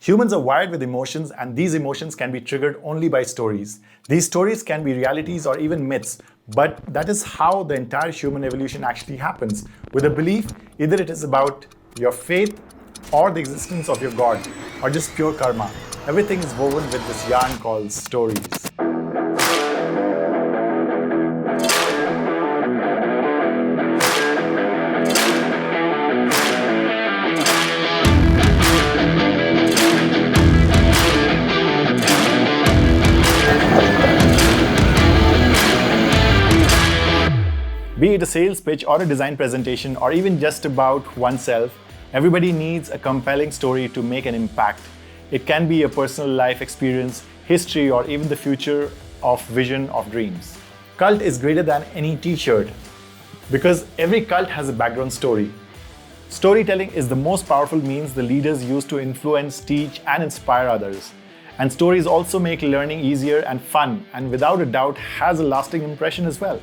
Humans are wired with emotions, and these emotions can be triggered only by stories. These stories can be realities or even myths, but that is how the entire human evolution actually happens. With a belief, either it is about your faith or the existence of your God, or just pure karma. Everything is woven with this yarn called stories. Be it a sales pitch or a design presentation or even just about oneself, everybody needs a compelling story to make an impact. It can be a personal life experience, history, or even the future of vision of dreams. Cult is greater than any t-shirt because every cult has a background story. Storytelling is the most powerful means the leaders use to influence, teach, and inspire others. And stories also make learning easier and fun, and without a doubt has a lasting impression as well.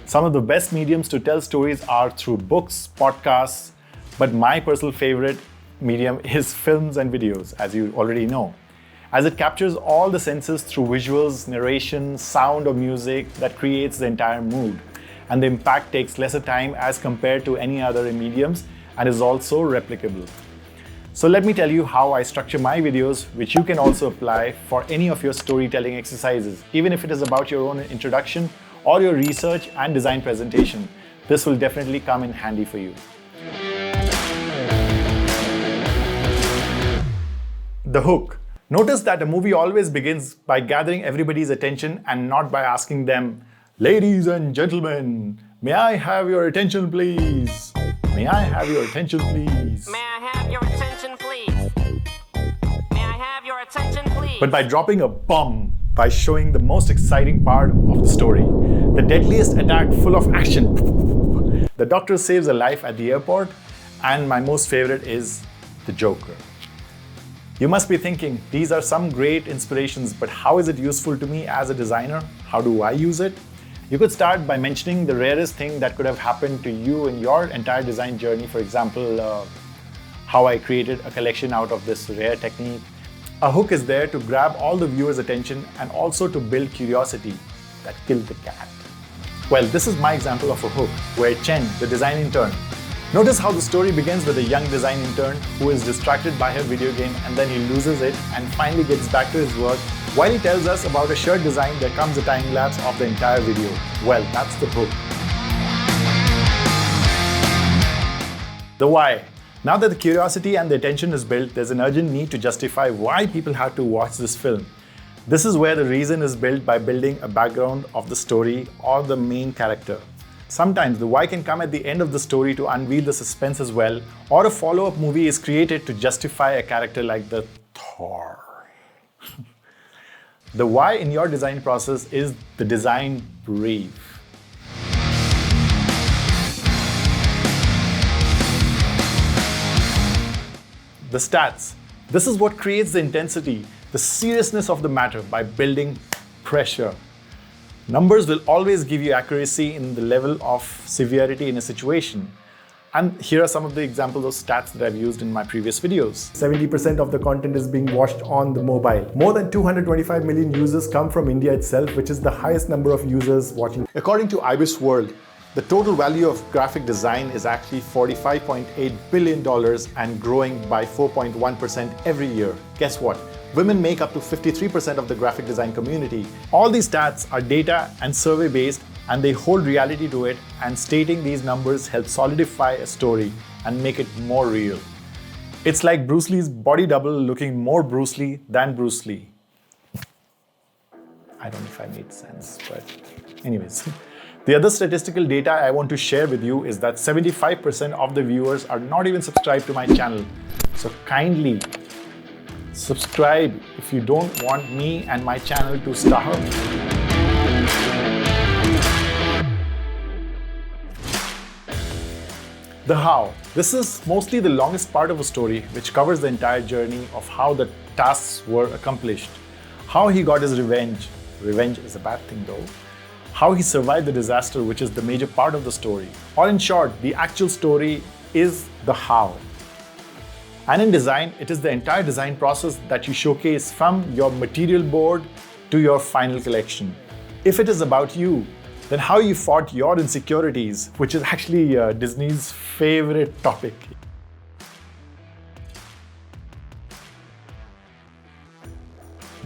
Some of the best mediums to tell stories are through books, podcasts, but my personal favorite medium is films and videos, as you already know, as it captures all the senses through visuals, narration, sound, or music that creates the entire mood. And the impact takes lesser time as compared to any other mediums and is also replicable. So let me tell you how I structure my videos, which you can also apply for any of your storytelling exercises, even if it is about your own introduction or your research and design presentation. This will definitely come in handy for you. The hook. Notice that a movie always begins by gathering everybody's attention and not by asking them, "Ladies and gentlemen, may I have your attention please? May I have your attention please?" May I have your attention please? May I have your attention please? But by dropping a bomb, by showing the most exciting part of the story, the deadliest attack full of action. The doctor saves a life at the airport, and my most favorite is the Joker. You must be thinking, these are some great inspirations, but how is it useful to me as a designer? How do I use it? You could start by mentioning the rarest thing that could have happened to you in your entire design journey. For example, how I created a collection out of this rare technique. A hook is there to grab all the viewer's attention and also to build curiosity that killed the cat. Well, this is my example of a hook, where Chen, the design intern, notice how the story begins with a young design intern who is distracted by her video game and then he loses it and finally gets back to his work. While he tells us about a shirt design, there comes a time lapse of the entire video. Well, that's the hook. The why. Now that the curiosity and the attention is built, there's an urgent need to justify why people have to watch this film. This is where the reason is built by building a background of the story or the main character. Sometimes the why can come at the end of the story to unveil the suspense as well, or a follow-up movie is created to justify a character like the Thor. The why in your design process is the design brief. The stats. This is what creates the intensity, the seriousness of the matter by building pressure. Numbers will always give you accuracy in the level of severity in a situation. And here are some of the examples of stats that I've used in my previous videos. 70% of the content is being watched on the mobile. More than 225 million users come from India itself, which is the highest number of users watching. According to Ibis World, the total value of graphic design is actually $45.8 billion and growing by 4.1% every year. Guess what? Women make up to 53% of the graphic design community. All these stats are data and survey based, and they hold reality to it, and stating these numbers helps solidify a story and make it more real. It's like Bruce Lee's body double looking more Bruce Lee than Bruce Lee. I don't know if I made sense, but anyways. The other statistical data I want to share with you is that 75% of the viewers are not even subscribed to my channel. So kindly subscribe if you don't want me and my channel to starve. The how. This is mostly the longest part of a story, which covers the entire journey of how the tasks were accomplished, how he got his revenge. Revenge is a bad thing though. How he survived the disaster, which is the major part of the story. Or in short, the actual story is the how. And in design, it is the entire design process that you showcase from your material board to your final collection. If it is about you, then how you fought your insecurities, which is actually Disney's favorite topic.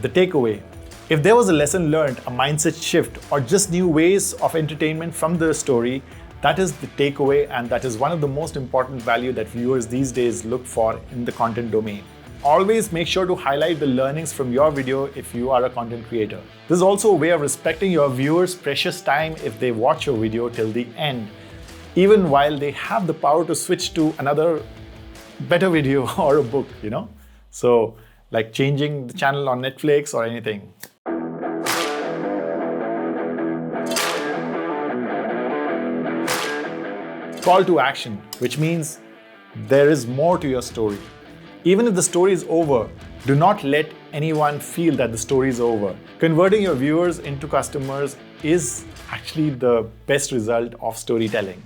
The takeaway. If there was a lesson learned, a mindset shift, or just new ways of entertainment from the story, that is the takeaway, and that is one of the most important value that viewers these days look for in the content domain. Always make sure to highlight the learnings from your video if you are a content creator. This is also a way of respecting your viewers' precious time if they watch your video till the end, even while they have the power to switch to another better video or a book, So, like changing the channel on Netflix or anything. Call to action, which means there is more to your story. Even if the story is over, do not let anyone feel that the story is over. Converting your viewers into customers is actually the best result of storytelling.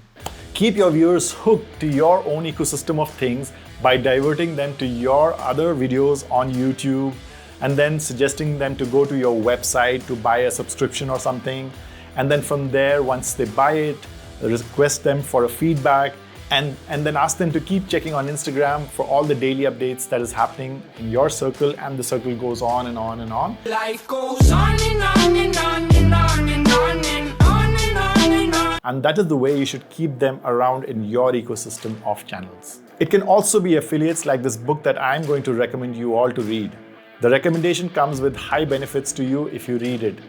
Keep your viewers hooked to your own ecosystem of things by diverting them to your other videos on YouTube and then suggesting them to go to your website to buy a subscription or something. And then from there, once they buy it, request them for a feedback and then ask them to keep checking on Instagram for all the daily updates that is happening in your circle, and the circle goes on and on and on. Life goes on and on and on and on and on and on and on and on. And that is the way you should keep them around in your ecosystem of channels. It can also be affiliates like this book that I'm going to recommend you all to read. The recommendation comes with high benefits to you if you read it.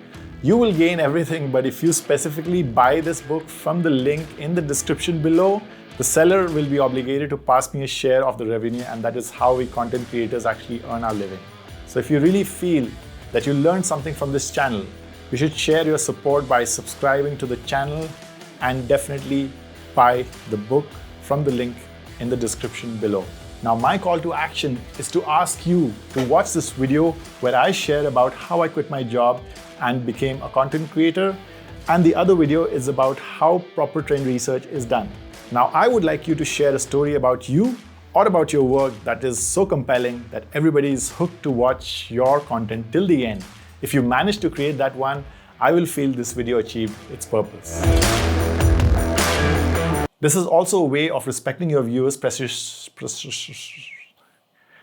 You will gain everything, but if you specifically buy this book from the link in the description below, the seller will be obligated to pass me a share of the revenue, and that is how we content creators actually earn our living. So if you really feel that you learned something from this channel, you should share your support by subscribing to the channel and definitely buy the book from the link in the description below. Now, my call to action is to ask you to watch this video where I share about how I quit my job and became a content creator, and the other video is about how proper trend research is done. Now, I would like you to share a story about you or about your work that is so compelling that everybody is hooked to watch your content till the end. If you manage to create that one, I will feel this video achieved its purpose. This is also a way of respecting your viewers' precious